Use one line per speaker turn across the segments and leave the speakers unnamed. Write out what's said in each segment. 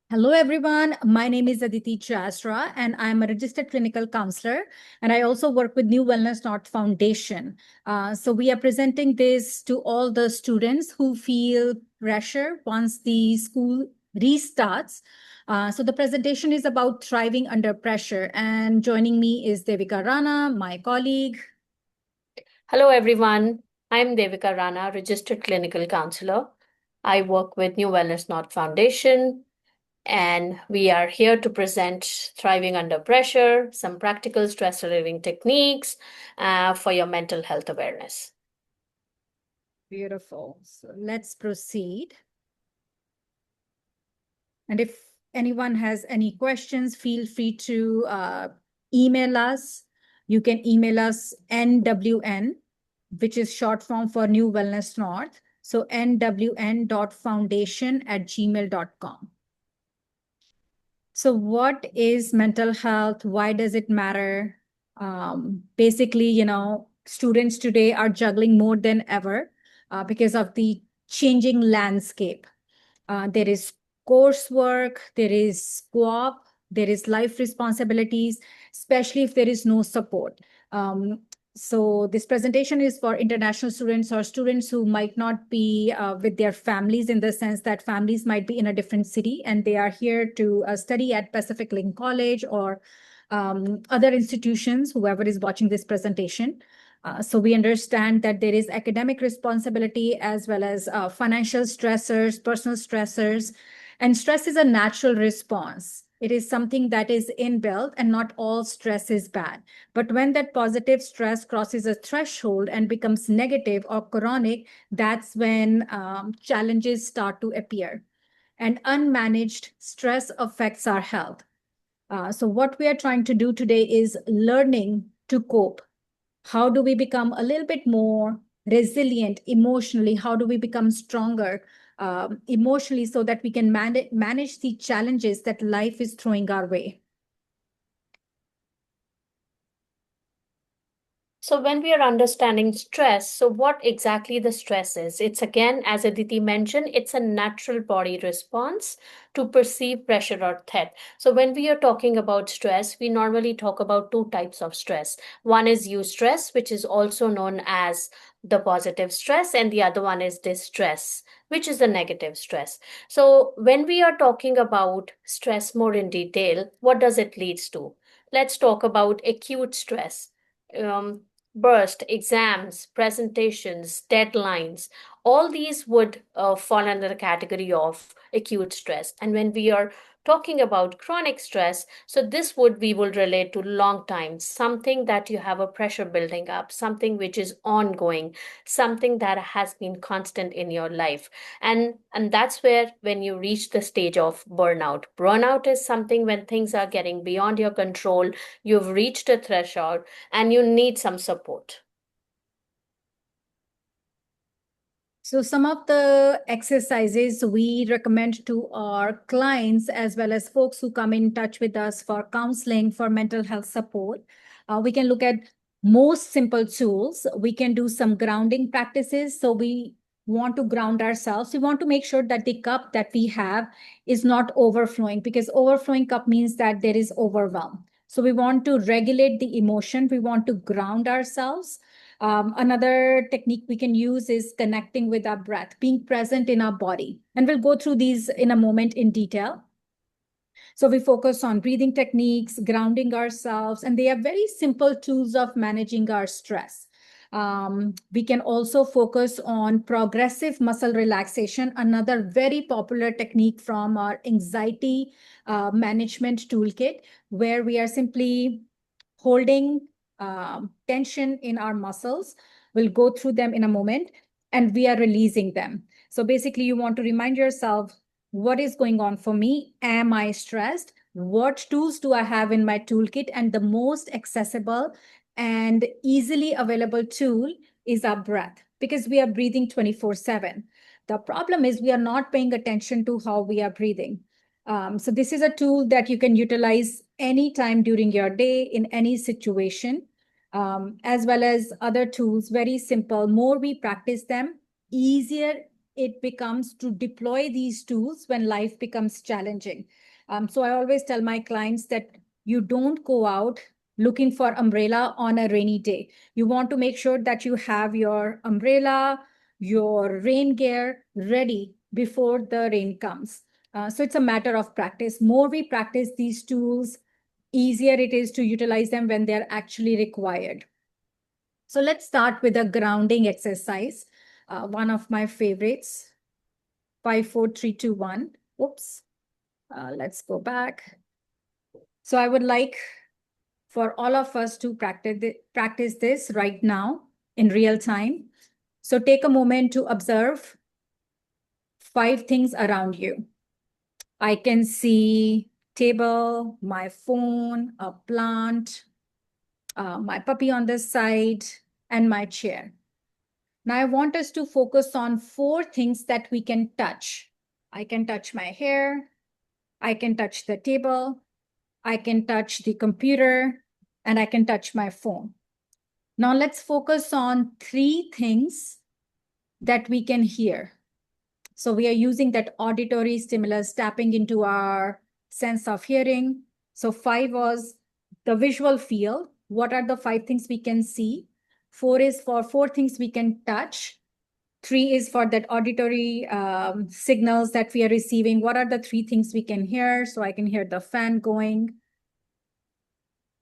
Hello, everyone. My name is Aditi Chasra, and I'm a registered clinical counselor. And I also work with New Wellness North Foundation. So we are presenting this to all the students who feel pressure once the school restarts. So the presentation is about thriving under pressure. And joining me is Devika Rana, my colleague.
Hello, everyone. I'm Devika Rana, registered clinical counselor. I work with New Wellness North Foundation, and we are here to present Thriving Under Pressure, some practical stress relieving techniques for your mental health awareness.
Beautiful. So let's proceed. And if anyone has any questions, feel free to email us. You can email us NWN, which is short form for New Wellness North. So nwn.foundation@gmail.com. So what is mental health? Why does it matter? Basically, students today are juggling more than ever because of the changing landscape. There is coursework, there is co-op, there is life responsibilities, especially if there is no support. So this presentation is for international students or students who might not be with their families, in the sense that families might be in a different city and they are here to study at Pacific Link College or other institutions, whoever is watching this presentation. So we understand that there is academic responsibility as well as financial stressors, personal stressors, and stress is a natural response. It is something that is inbuilt, and not all stress is bad. But when that positive stress crosses a threshold and becomes negative or chronic, that's when challenges start to appear. And unmanaged stress affects our health. So what we are trying to do today is learning to cope. How do we become a little bit more resilient emotionally? How do we become stronger emotionally so that we can manage the challenges that life is throwing our way?
So when we are understanding stress, so what exactly the stress is? It's again, as Aditi mentioned, it's a natural body response to perceive pressure or threat. So when we are talking about stress, we normally talk about two types of stress. One is eustress, which is also known as the positive stress, and the other one is distress, which is the negative stress. So when we are talking about stress more in detail, what does it leads to? Let's talk about acute stress. Um, Burst, exams, presentations, deadlines, all these would fall under the category of acute stress. And when we are talking about chronic stress, so this would we will relate to long time, something that you have a pressure building up, something which is ongoing, something that has been constant in your life. And that's where when you reach the stage of burnout. Burnout is something when things are getting beyond your control, you've reached a threshold and you need some support.
So some of the exercises we recommend to our clients as well as folks who come in touch with us for counseling, for mental health support, we can look at most simple tools. We can do some grounding practices. So we want to ground ourselves. We want to make sure that the cup that we have is not overflowing, because overflowing cup means that there is overwhelm. So we want to regulate the emotion. We want to ground ourselves. Another technique we can use is connecting with our breath, being present in our body. And we'll go through these in a moment in detail. So we focus on breathing techniques, grounding ourselves, and they are very simple tools of managing our stress. We can also focus on progressive muscle relaxation, another very popular technique from our anxiety management toolkit, where we are simply holding tension in our muscles. We'll go through them in a moment, and we are releasing them. So basically, you want to remind yourself, what is going on for me? Am I stressed? What tools do I have in my toolkit? And the most accessible and easily available tool is our breath, because we are breathing 24/7. The problem is we are not paying attention to how we are breathing. So this is a tool that you can utilize anytime during your day in any situation, as well as other tools, very simple. More we practice them, easier it becomes to deploy these tools when life becomes challenging. So I always tell my clients that you don't go out looking for umbrella on a rainy day. You want to make sure that you have your umbrella, your rain gear ready before the rain comes. So it's a matter of practice. More we practice these tools, easier it is to utilize them when they're actually required. So let's start with a grounding exercise. One of my favorites, 5, 4, 3, 2, 1. Oops. Let's go back. So I would like for all of us to practice this right now in real time. So take a moment to observe 5 things around you. I can see table, my phone, a plant, my puppy on this side, and my chair. Now I want us to focus on 4 things that we can touch. I can touch my hair, I can touch the table, I can touch the computer, and I can touch my phone. Now let's focus on 3 things that we can hear. So we are using that auditory stimulus, tapping into our sense of hearing. So 5 was the visual field. What are the 5 things we can see? 4 is for 4 things we can touch. 3 is for that auditory signals that we are receiving. What are the 3 things we can hear? So I can hear the fan going.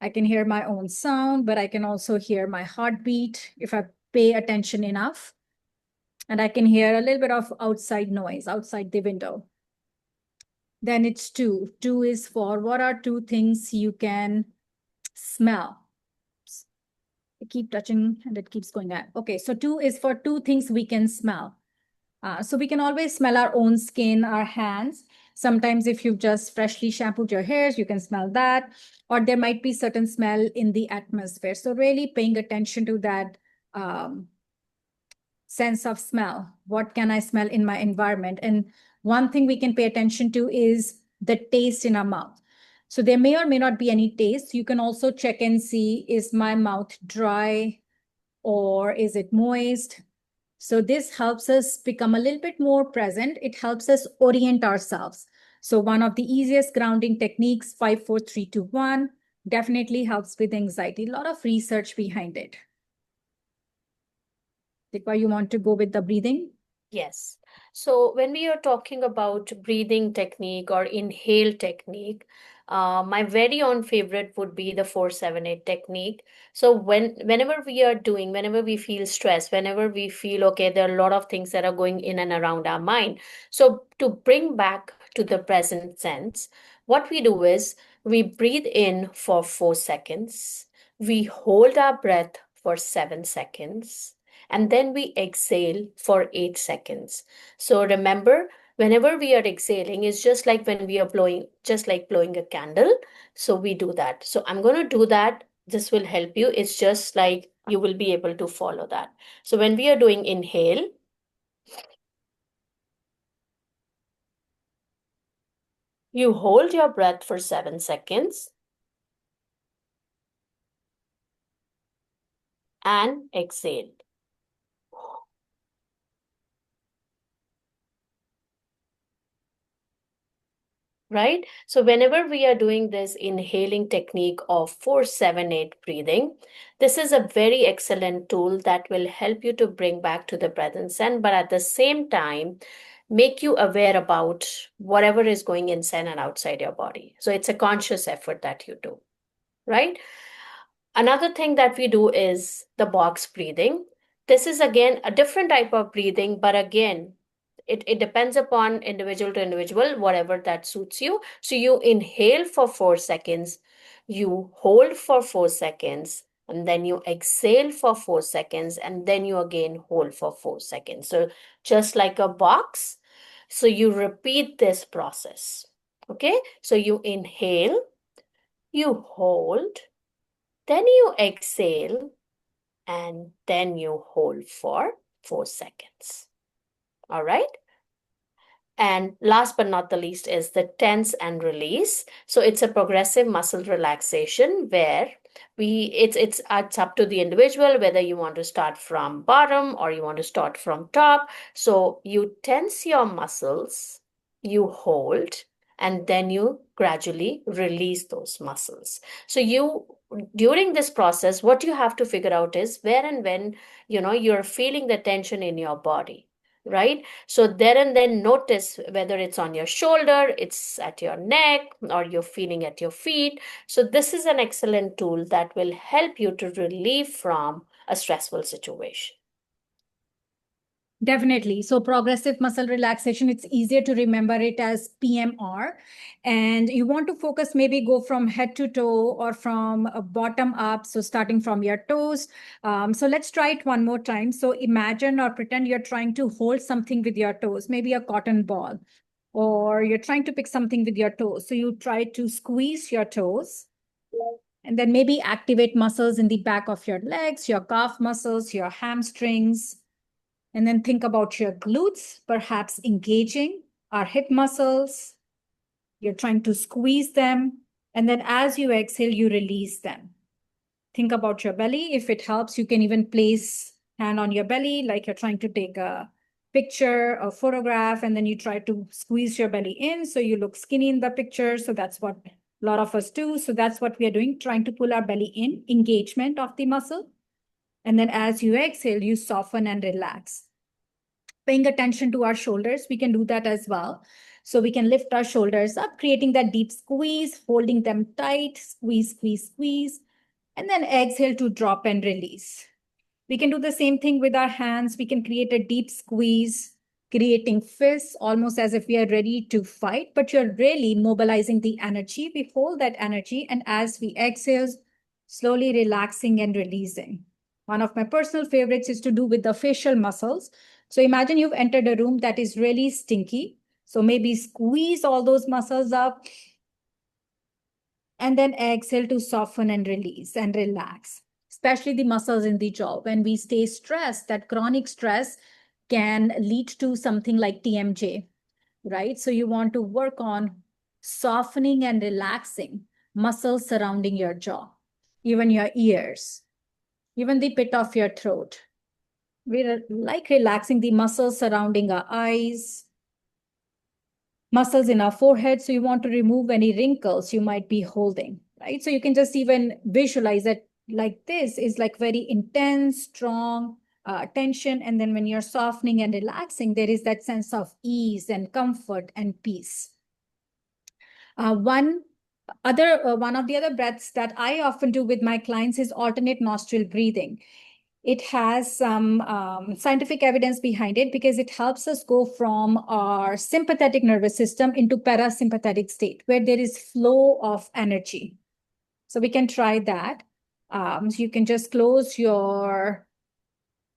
I can hear my own sound, but I can also hear my heartbeat if I pay attention enough. And I can hear a little bit of outside noise outside the window. Then it's 2. 2 is for what are 2 things you can smell? I keep touching and it keeps going out. Okay, so 2 is for 2 things we can smell. So we can always smell our own skin, our hands. Sometimes if you've just freshly shampooed your hairs, you can smell that. Or there might be certain smell in the atmosphere. So really paying attention to that sense of smell. What can I smell in my environment? And one thing we can pay attention to is the taste in our mouth. So there may or may not be any taste. You can also check and see, is my mouth dry or is it moist? So this helps us become a little bit more present. It helps us orient ourselves. So one of the easiest grounding techniques, 5, 4, 3, 2, 1, definitely helps with anxiety. A lot of research behind it. Dikwa, you want to go with the breathing?
Yes. So when we are talking about breathing technique or inhale technique, my very own favorite would be the 478 technique. So whenever we feel stressed, whenever we feel okay, there are a lot of things that are going in and around our mind. So to bring back to the present sense, what we do is we breathe in for 4 seconds, we hold our breath for 7 seconds, and then we exhale for 8 seconds. So remember, whenever we are exhaling, it's just like when we are blowing a candle. So we do that. So I'm going to do that. This will help you. It's just like you will be able to follow that. So when we are doing inhale, you hold your breath for 7 seconds and exhale. Right? So whenever we are doing this inhaling technique of 478 breathing, this is a very excellent tool that will help you to bring back to the present sense, but at the same time, make you aware about whatever is going inside and outside your body. So it's a conscious effort that you do, right? Another thing that we do is the box breathing. This is again a different type of breathing, but again, it depends upon individual to individual, whatever that suits you. So you inhale for 4 seconds, you hold for 4 seconds, and then you exhale for 4 seconds, and then you again hold for 4 seconds. So just like a box. So you repeat this process. Okay, so you inhale, you hold, then you exhale, and then you hold for 4 seconds. All right. And last but not the least is the tense and release. So it's a progressive muscle relaxation where It's up to the individual whether you want to start from bottom or you want to start from top. So you tense your muscles, you hold, and then you gradually release those muscles. So you during this process, what you have to figure out is where and when you're feeling the tension in your body, right? So there and then notice whether it's on your shoulder, it's at your neck, or you're feeling at your feet. So this is an excellent tool that will help you to relieve from a stressful situation.
Definitely. So progressive muscle relaxation, it's easier to remember it as PMR. And you want to focus, maybe go from head to toe or from bottom up. So starting from your toes. So let's try it one more time. So imagine or pretend you're trying to hold something with your toes, maybe a cotton ball, or you're trying to pick something with your toes. So you try to squeeze your toes and then maybe activate muscles in the back of your legs, your calf muscles, your hamstrings. And then think about your glutes, perhaps engaging our hip muscles. You're trying to squeeze them. And then as you exhale, you release them. Think about your belly. If it helps, you can even place hand on your belly, like you're trying to take a picture, a photograph, and then you try to squeeze your belly in so you look skinny in the picture. So that's what a lot of us do. So that's what we are doing, trying to pull our belly in, engagement of the muscle. And then as you exhale, you soften and relax. Paying attention to our shoulders, we can do that as well. So we can lift our shoulders up, creating that deep squeeze, holding them tight, squeeze, squeeze, squeeze, and then exhale to drop and release. We can do the same thing with our hands. We can create a deep squeeze, creating fists, almost as if we are ready to fight, but you're really mobilizing the energy. We hold that energy, and as we exhale, slowly relaxing and releasing. One of my personal favorites is to do with the facial muscles. So imagine you've entered a room that is really stinky. So maybe squeeze all those muscles up and then exhale to soften and release and relax, especially the muscles in the jaw. When we stay stressed, that chronic stress can lead to something like TMJ, right? So you want to work on softening and relaxing muscles surrounding your jaw, even your ears, even the pit of your throat. We like relaxing the muscles surrounding our eyes, muscles in our forehead. So you want to remove any wrinkles you might be holding, right? So you can just even visualize that like this is like very intense, strong tension. And then when you're softening and relaxing, there is that sense of ease and comfort and peace. One of the other breaths that I often do with my clients is alternate nostril breathing. It has some scientific evidence behind it because it helps us go from our sympathetic nervous system into parasympathetic state where there is flow of energy. So we can try that. So you can just close your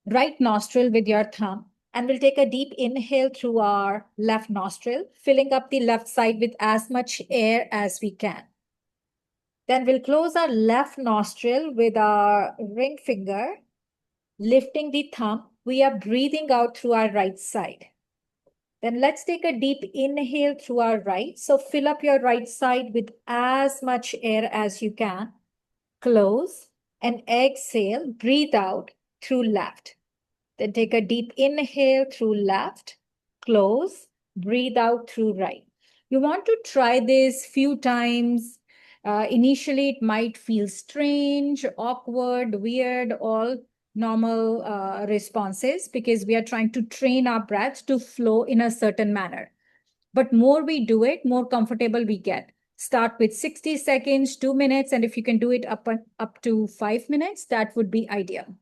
right nostril with your thumb and we'll take a deep inhale through our left nostril, filling up the left side with as much air as we can. Then we'll close our left nostril with our ring finger, lifting the thumb. We are breathing out through our right side. Then let's take a deep inhale through our right. So fill up your right side with as much air as you can. Close and exhale, breathe out through left. Then take a deep inhale through left, close, breathe out through right. You want to try this few times. Initially, it might feel strange, awkward, weird, all normal responses because we are trying to train our breath to flow in a certain manner. But more we do it, more comfortable we get. Start with 60 seconds, 2 minutes, and if you can do it up to 5 minutes, that would be ideal.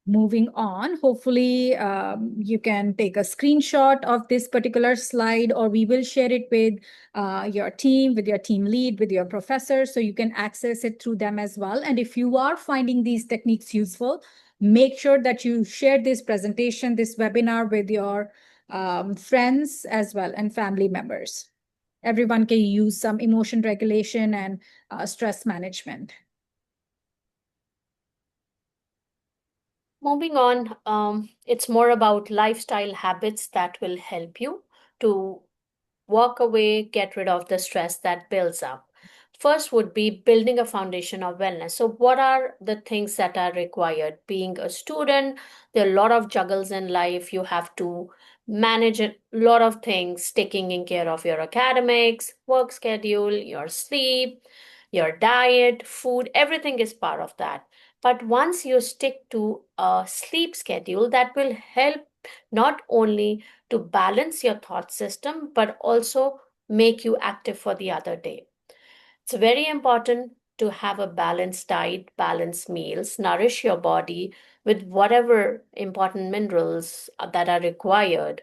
Moving on, hopefully you can take a screenshot of this particular slide, or we will share it with your team, with your team lead, with your professor, so you can access it through them as well. And if you are finding these techniques useful, make sure that you share this presentation, this webinar with your friends as well and family members. Everyone can use some emotion regulation and stress management.
Moving on, it's more about lifestyle habits that will help you to walk away, get rid of the stress that builds up. First would be building a foundation of wellness. So, what are the things that are required? Being a student, there are a lot of juggles in life. You have to manage a lot of things, taking care of your academics, work schedule, your sleep, your diet, food, everything is part of that. But once you stick to a sleep schedule, that will help not only to balance your thought system, but also make you active for the other day. It's very important to have a balanced diet, balanced meals, nourish your body with whatever important minerals that are required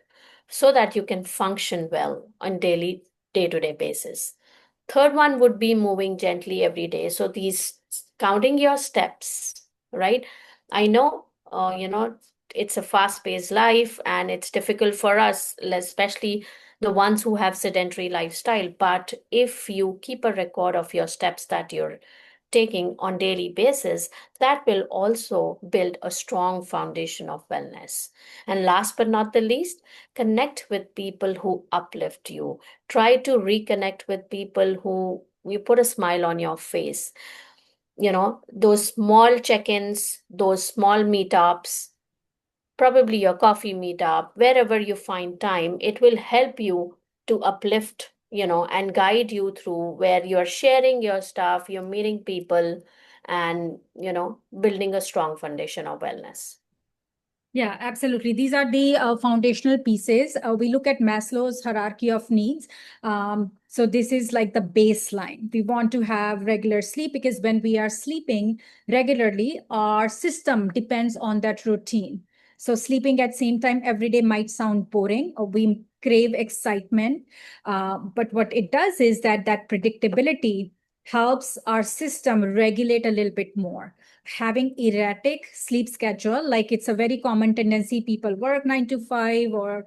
so that you can function well on daily day-to-day basis. Third one would be moving gently every day. So these counting your steps, right? I know, it's a fast-paced life and it's difficult for us, especially the ones who have sedentary lifestyle. But if you keep a record of your steps that you're taking on daily basis, that will also build a strong foundation of wellness. And last but not the least, connect with people who uplift you. Try to reconnect with people who you put a smile on your face. Those small check-ins, those small meetups, probably your coffee meetup, wherever you find time, it will help you to uplift, and guide you through where you're sharing your stuff, you're meeting people, and, building a strong foundation of wellness.
Yeah, absolutely. These are the foundational pieces. We look at Maslow's hierarchy of needs. So this is like the baseline. We want to have regular sleep because when we are sleeping regularly, our system depends on that routine. So sleeping at same time every day might sound boring, or we crave excitement. But what it does is that predictability helps our system regulate a little bit more. Having erratic sleep schedule, like it's a very common tendency, people work 9 to 5, or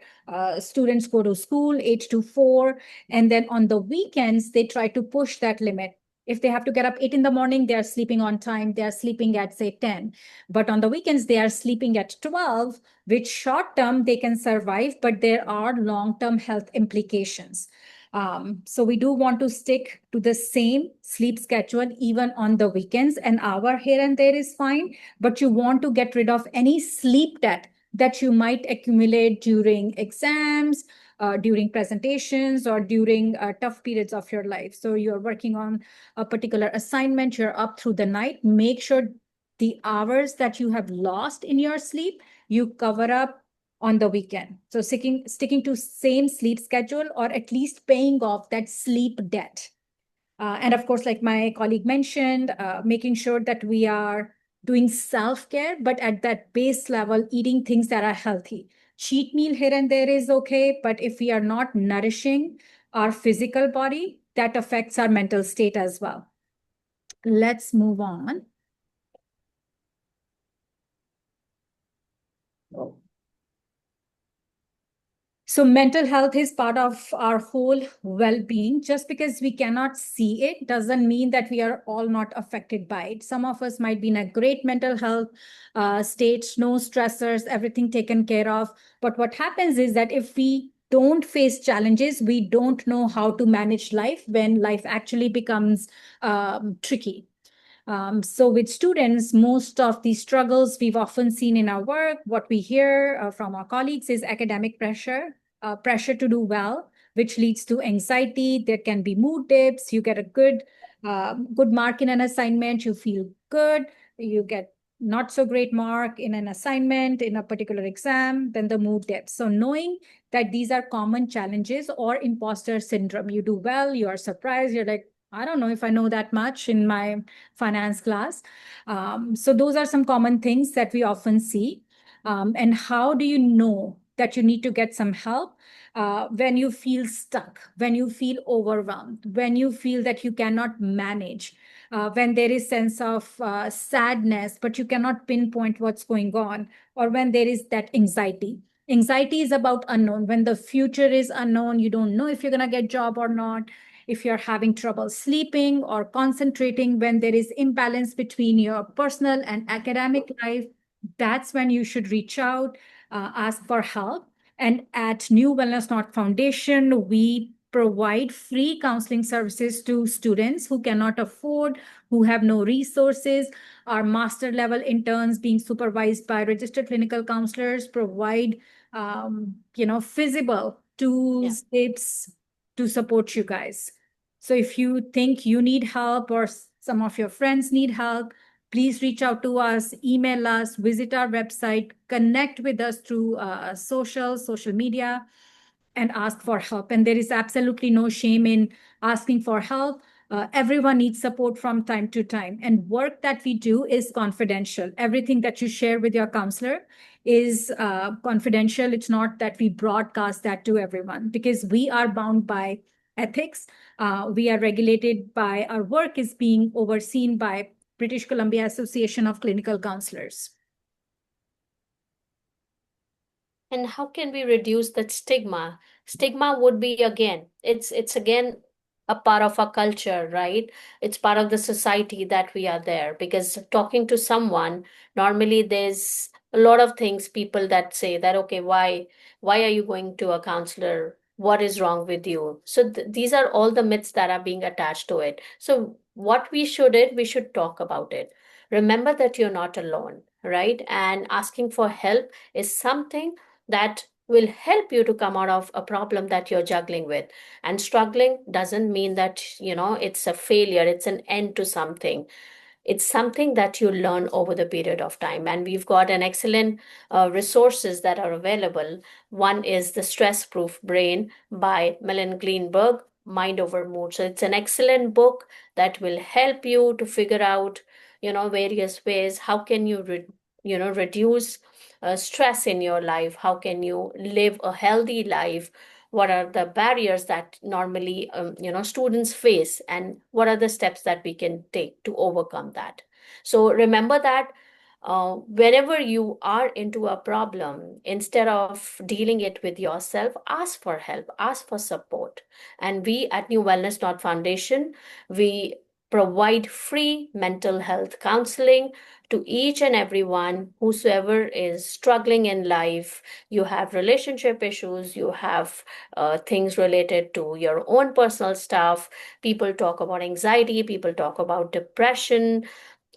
students go to school 8 to 4, and then on the weekends they try to push that limit. If they have to get up 8 in the morning, they are sleeping on time, they are sleeping at say 10, but on the weekends they are sleeping at 12, which short term they can survive, but there are long term health implications. So we do want to stick to the same sleep schedule even on the weekends. An hour here and there is fine, but you want to get rid of any sleep debt that you might accumulate during exams, during presentations, or during tough periods of your life. So you're working on a particular assignment, you're up through the night. Make sure the hours that you have lost in your sleep, you cover up on the weekend. So sticking to same sleep schedule, or at least paying off that sleep debt. And of course, like my colleague mentioned, making sure that we are doing self-care, but at that base level, eating things that are healthy. Cheat meal here and there is okay, but if we are not nourishing our physical body, that affects our mental state as well. Let's move on. So mental health is part of our whole well-being. Just because we cannot see it doesn't mean that we are all not affected by it. Some of us might be in a great mental health state, no stressors, everything taken care of. But what happens is that if we don't face challenges, we don't know how to manage life when life actually becomes tricky. So with students, most of the struggles we've often seen in our work, what we hear from our colleagues is academic pressure, pressure to do well, which leads to anxiety. There can be mood dips. You get a good mark in an assignment, you feel good. You get not so great mark in an assignment, in a particular exam, then the mood dips. So knowing that these are common challenges, or imposter syndrome, you do well, you are surprised, you're like, I don't know if I know that much in my finance class. So those are some common things that we often see. And how do you know that you need to get some help? When you feel stuck, when you feel overwhelmed, when you feel that you cannot manage, when there is sense of sadness, but you cannot pinpoint what's going on, or when there is that anxiety. Anxiety is about unknown. When the future is unknown, you don't know if you're going to get job or not. If you're having trouble sleeping or concentrating, when there is imbalance between your personal and academic life, that's when you should reach out, ask for help. And at New Wellness North Foundation, we provide free counseling services to students who cannot afford, who have no resources. Our master level interns being supervised by registered clinical counselors provide, feasible tools, tips to support you guys. So if you think you need help or some of your friends need help, please reach out to us, email us, visit our website, connect with us through social media, and ask for help. And there is absolutely no shame in asking for help. Everyone needs support from time to time. And work that we do is confidential. Everything that you share with your counselor is confidential. It's not that we broadcast that to everyone because we are bound by ethics. We are regulated by, our work is being overseen by British Columbia Association of Clinical Counselors.
And how can we reduce that stigma? Stigma would be, again, it's again a part of our culture, right? It's part of the society that we are there, because talking to someone, normally there's a lot of things, people that say that, okay, why are you going to a counselor? What is wrong with you? So these are all the myths that are being attached to it. So what we should talk about it. Remember that you're not alone, right? And asking for help is something that will help you to come out of a problem that you're juggling with. And struggling doesn't mean that, it's a failure, it's an end to something. It's something that you learn over the period of time. And we've got an excellent resources that are available. One is The Stress Proof Brain by Melanie Greenberg, Mind Over Mood. So it's an excellent book that will help you to figure out, various ways. How can you, reduce stress in your life? How can you live a healthy life? What are the barriers that normally students face, and what are the steps that we can take to overcome that? So remember that whenever you are into a problem, instead of dealing it with yourself, ask for help, ask for support. And we at New Wellness North Foundation, we provide free mental health counseling to each and everyone, whosoever is struggling in life. You have relationship issues, you have things related to your own personal stuff. People talk about anxiety, people talk about depression,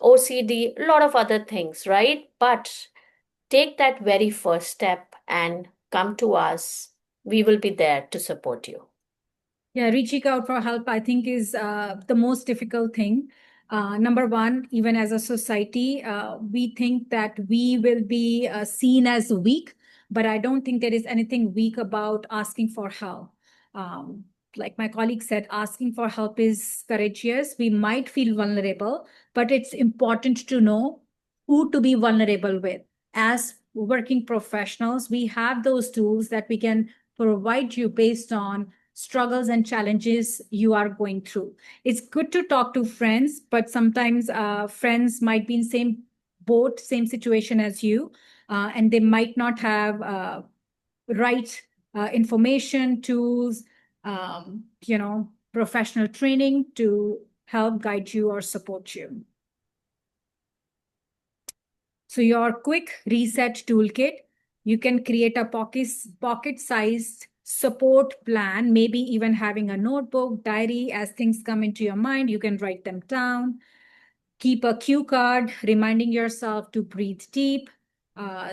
OCD, a lot of other things, right? But take that very first step and come to us. We will be there to support you.
Yeah, reaching out for help, I think, is the most difficult thing. Number one, even as a society, we think that we will be seen as weak, but I don't think there is anything weak about asking for help. Like my colleague said, asking for help is courageous. We might feel vulnerable, but it's important to know who to be vulnerable with. As working professionals, we have those tools that we can provide you based on struggles and challenges you are going through. It's good to talk to friends, but sometimes friends might be in same boat, same situation as you, and they might not have right information, tools, professional training to help guide you or support you. So your quick reset toolkit, you can create a pocket-sized support plan, maybe even having a notebook, diary. As things come into your mind, you can write them down. Keep a cue card, reminding yourself to breathe deep,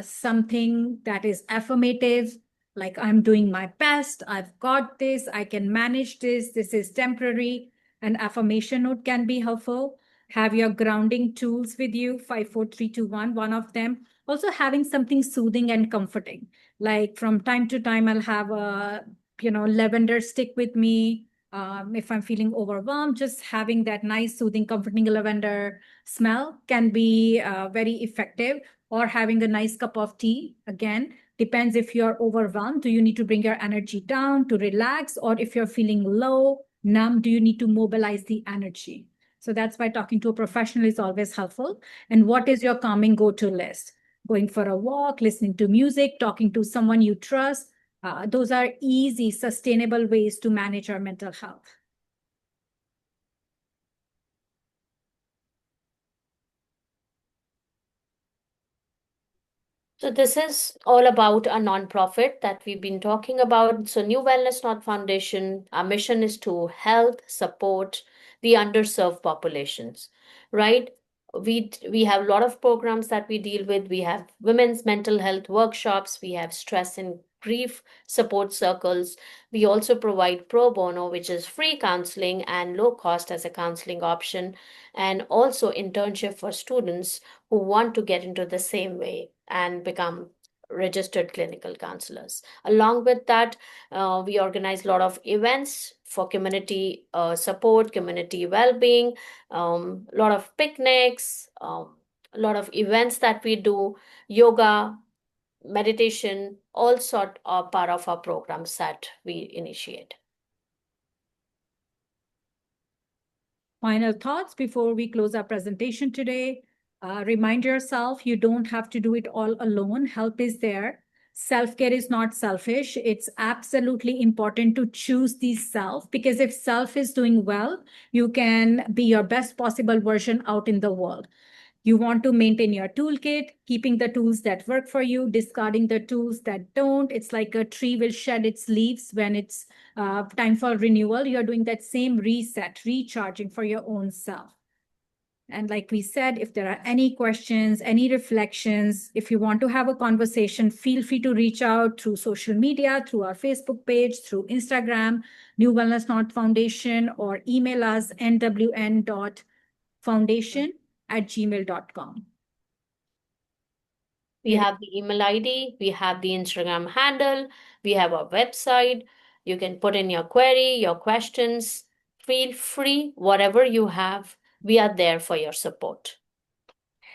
something that is affirmative, like I'm doing my best, I've got this, I can manage this, this is temporary. An affirmation note can be helpful. Have your grounding tools with you, 5, 4, 3, 2, 1, one of them. Also having something soothing and comforting. Like from time to time, I'll have a, lavender stick with me. If I'm feeling overwhelmed, just having that nice, soothing, comforting lavender smell can be very effective. Or having a nice cup of tea. Again, depends if you're overwhelmed. Do you need to bring your energy down to relax? Or if you're feeling low, numb, do you need to mobilize the energy? So that's why talking to a professional is always helpful. And what is your calming go-to list? Going for a walk, listening to music, talking to someone you trust. Those are easy, sustainable ways to manage our mental health.
So this is all about a nonprofit that we've been talking about. So New Wellness North Foundation, our mission is to help support the underserved populations, right? We have a lot of programs that we deal with. We have women's mental health workshops, we have stress and grief support circles. We also provide pro bono, which is free counseling and low cost as a counseling option, and also internship for students who want to get into the same way and become registered clinical counselors. Along with that, we organize a lot of events for community support, community well-being, a lot of picnics, a lot of events that we do, yoga, meditation, all sort are part of our programs that we initiate.
Final thoughts before we close our presentation today. Remind yourself you don't have to do it all alone. Help is there. Self-care is not selfish. It's absolutely important to choose the self, because if self is doing well, you can be your best possible version out in the world. You want to maintain your toolkit, keeping the tools that work for you, discarding the tools that don't. It's like a tree will shed its leaves when it's time for renewal. You're doing that same reset, recharging for your own self. And like we said, if there are any questions, any reflections, if you want to have a conversation, feel free to reach out through social media, through our Facebook page, through Instagram, New Wellness North Foundation, or email us nwn.foundation@gmail.com.
We have the email ID, we have the Instagram handle, we have our website. You can put in your query, your questions. Feel free, whatever you have, we are there for your support.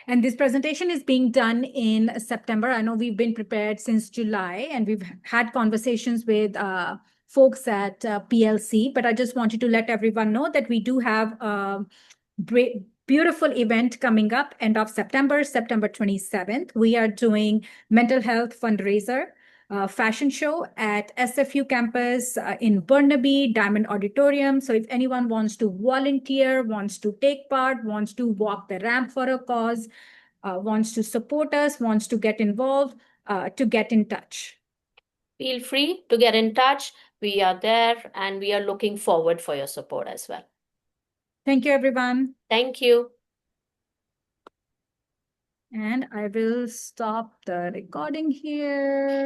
And this presentation is being done in September. I know we've been prepared since July, and we've had conversations with folks at PLC, but I just wanted to let everyone know that we do have a beautiful event coming up end of September, September 27th. We are doing mental health fundraiser fashion show at SFU campus in Burnaby, Diamond Auditorium. So if anyone wants to volunteer, wants to take part, wants to walk the ramp for a cause, wants to support us, wants to get involved, to get in touch.
Feel free to get in touch. We are there and we are looking forward for your support as well.
Thank you, everyone.
Thank you.
And I will stop the recording here.